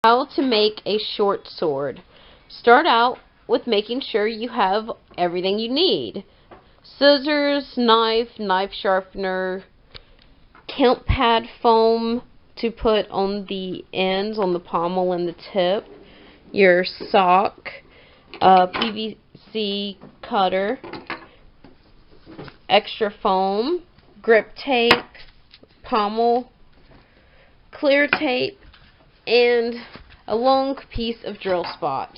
How to make a short sword. Start out with making sure you have everything you need. Scissors, knife sharpener, temp pad foam to put on the ends, on the pommel and the tip, your sock, PVC cutter, extra foam, grip tape, pommel, clear tape, and a long piece of drill spot,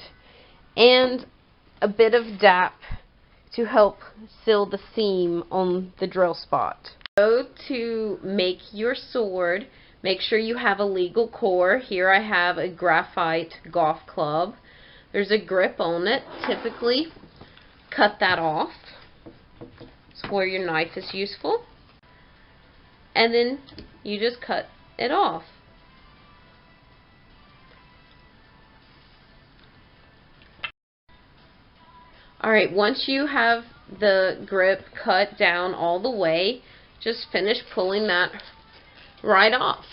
and a bit of DAP to help seal the seam on the drill spot. So to make your sword, make sure you have a legal core. Here I have a graphite golf club. There's a grip on it. Typically, cut that off. It's where your knife is useful. And then you just cut it off. Alright, once you have the grip cut down all the way, just finish pulling that right off.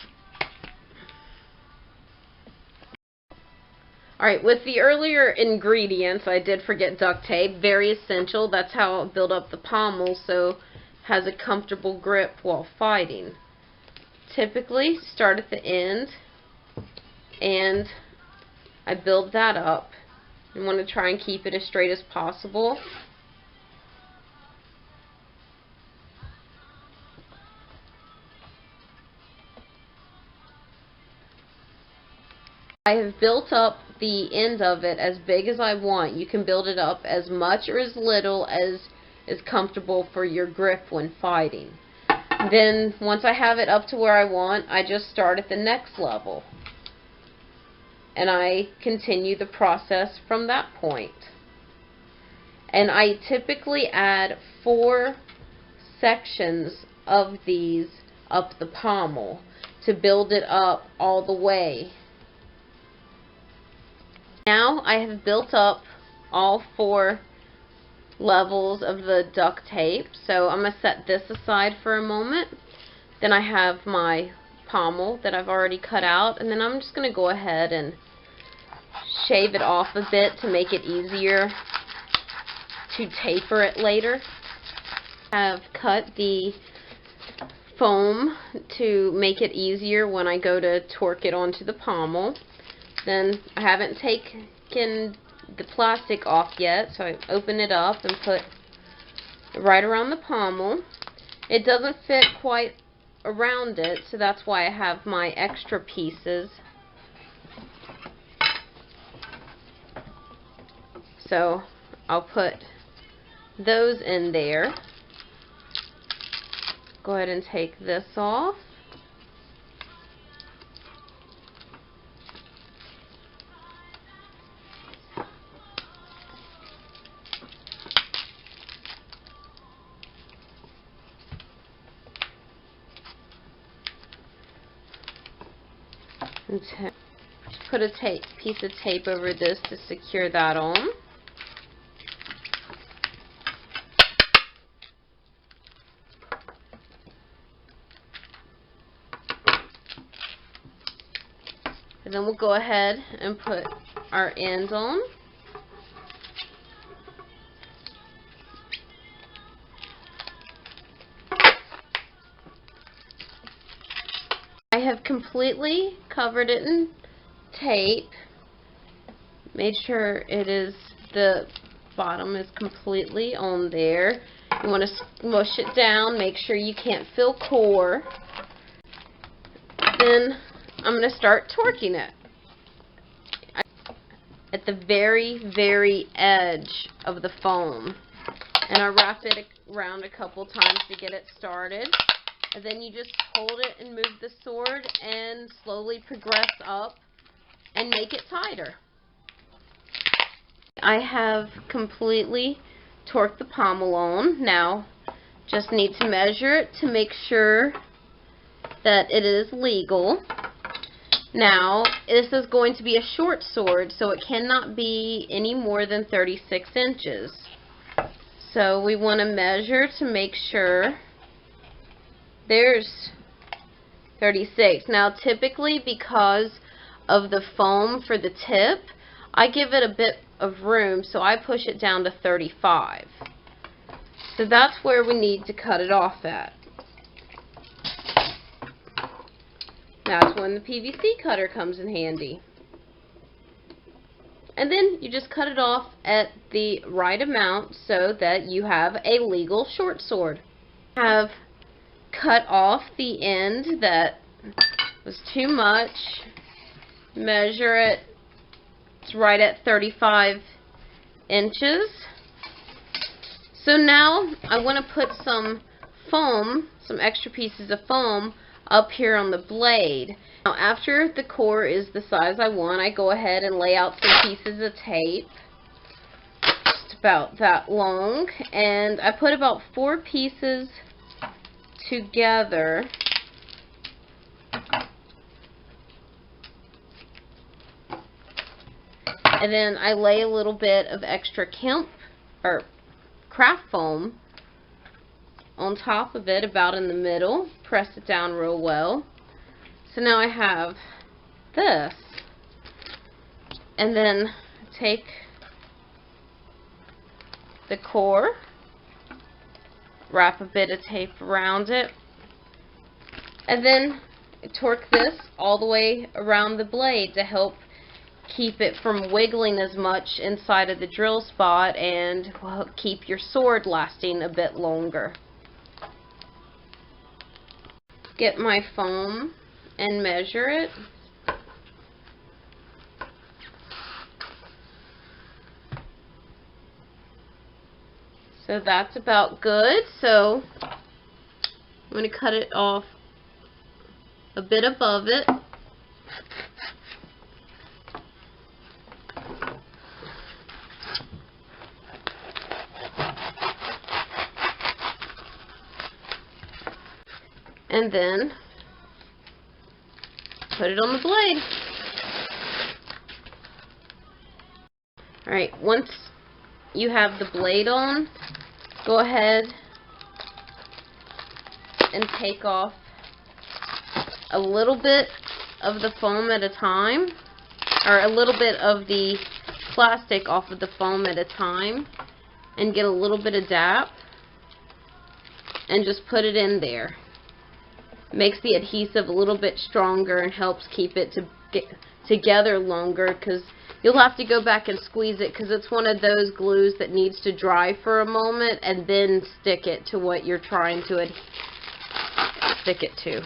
Alright, with the earlier ingredients, I did forget duct tape. Very essential. That's how I'll build up the pommel so it has a comfortable grip while fighting. Typically, start at the end, and I build that up. You want to try and keep it as straight as possible. I have built up the end of it as big as I want. You can build it up as much or as little as is comfortable for your grip when fighting. Then once I have it up to where I want, I just start at the next level. And I continue the process from that point. And I typically add 4 sections of these up the pommel to build it up all the way. Now I have built up all 4 levels of the duct tape, so I'm going to set this aside for a moment. Then I have my pommel that I've already cut out, and then I'm just going to go ahead and shave it off a bit to make it easier to taper it later. I've cut the foam to make it easier when I go to torque it onto the pommel. Then I haven't taken the plastic off yet, so I open it up and put it right around the pommel. It doesn't fit quite around it, so that's why I have my extra pieces. So I'll put those in there. Go ahead and take this off. And put a piece of tape over this to secure that on. And then we'll go ahead and put our ends on. I have completely covered it in tape. Made sure the bottom is completely on there. You want to smush it down, make sure you can't feel core. Then I'm going to start torquing it at the very edge of the foam, and I wrap it around a couple times to get it started, and then you just hold it and move the sword and slowly progress up and make it tighter. I have completely torqued the pommel on. Now just need to measure it to make sure that it is legal. Now, this is going to be a short sword, so it cannot be any more than 36 inches. So we want to measure to make sure. There's 36. Now, typically, because of the foam for the tip, I give it a bit of room, so I push it down to 35. So that's where we need to cut it off at. That's when the PVC cutter comes in handy. And then you just cut it off at the right amount so that you have a legal short sword. Have cut off the end that was too much. Measure it. It's right at 35 inches. So now I want to put some foam, some extra pieces of foam up here on the blade. Now after the core is the size I want, I go ahead and lay out some pieces of tape, just about that long, and I put about 4 pieces together. And then I lay a little bit of extra craft foam on top of it, about in the middle. Press it down real well. So now I have this. And then take the core, wrap a bit of tape around it, and then torque this all the way around the blade to help keep it from wiggling as much inside of the drill spot and keep your sword lasting a bit longer. Get my foam and measure it. So that's about good. So I'm going to cut it off a bit above it. And then put it on the blade. Alright, once you have the blade on, go ahead and take off a little bit of the foam at a time, or a little bit of the plastic off of the foam at a time, and get a little bit of DAP and just put it in there. Makes the adhesive a little bit stronger and helps keep it together longer, because you'll have to go back and squeeze it, because it's one of those glues that needs to dry for a moment and then stick it to what you're trying to stick it to.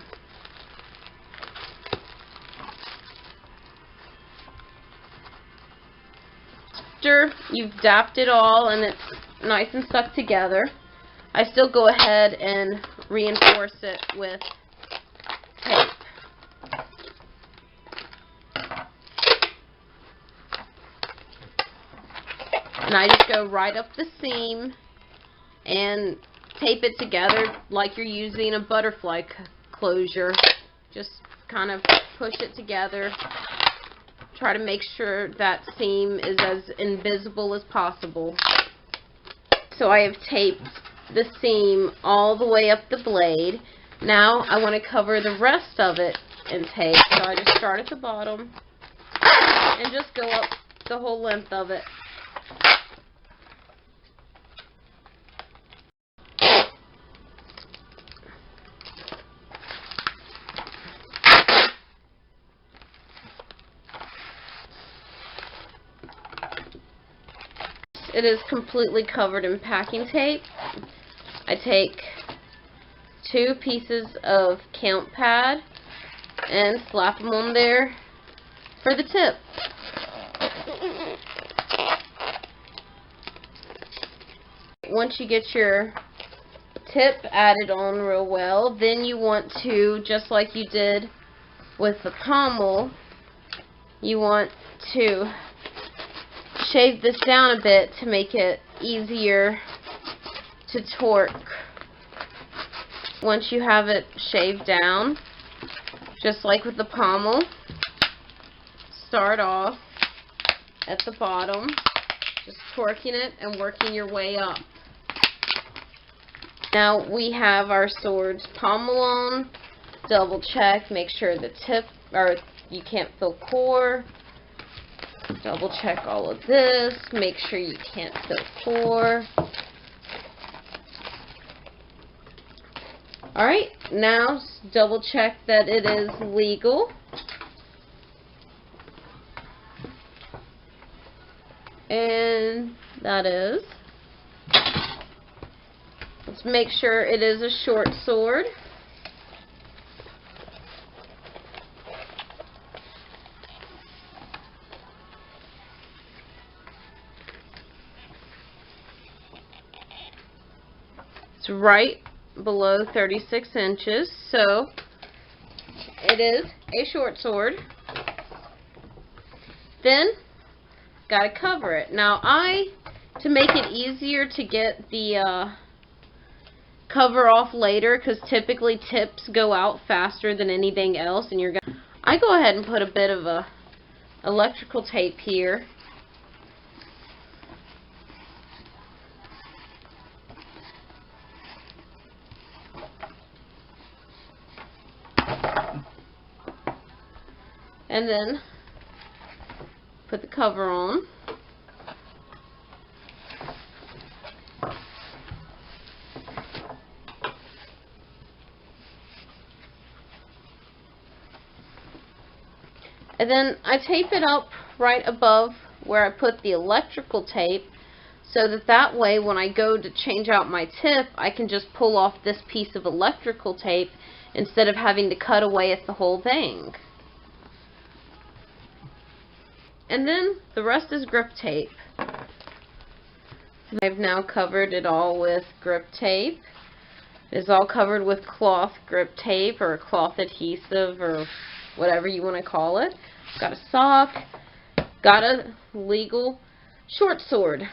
After you've dapped it all and it's nice and stuck together, I still go ahead and reinforce it with tape. And I just go right up the seam and tape it together like you're using a butterfly closure. Just kind of push it together. Try to make sure that seam is as invisible as possible. So I have taped the seam all the way up the blade. Now I want to cover the rest of it in tape. So I just start at the bottom and just go up the whole length of it. It is completely covered in packing tape. I take 2 pieces of count pad and slap them on there for the tip. Once you get your tip added on real well, then you want to, just like you did with the pommel, you want to shave this down a bit to make it easier to torque. Once you have it shaved down, just like with the pommel, start off at the bottom, just torquing it and working your way up. Now we have our sword's pommel on. Double check, make sure the tip, or you can't feel core. Double check all of this. Make sure you can't feel core. Alright, now double check that it is legal. And that is. Let's make sure it is a short sword. It's right below 36 inches, so it is a short sword. Then, gotta cover it. Now, to make it easier to get the cover off later, because typically tips go out faster than anything else, and I go ahead and put a bit of a electrical tape here. And then put the cover on. And then I tape it up right above where I put the electrical tape, so that way when I go to change out my tip, I can just pull off this piece of electrical tape instead of having to cut away at the whole thing. And then the rest is grip tape. I've now covered it all with grip tape. It's all covered with cloth grip tape or cloth adhesive or whatever you want to call it. Got a sock. Got a legal short sword.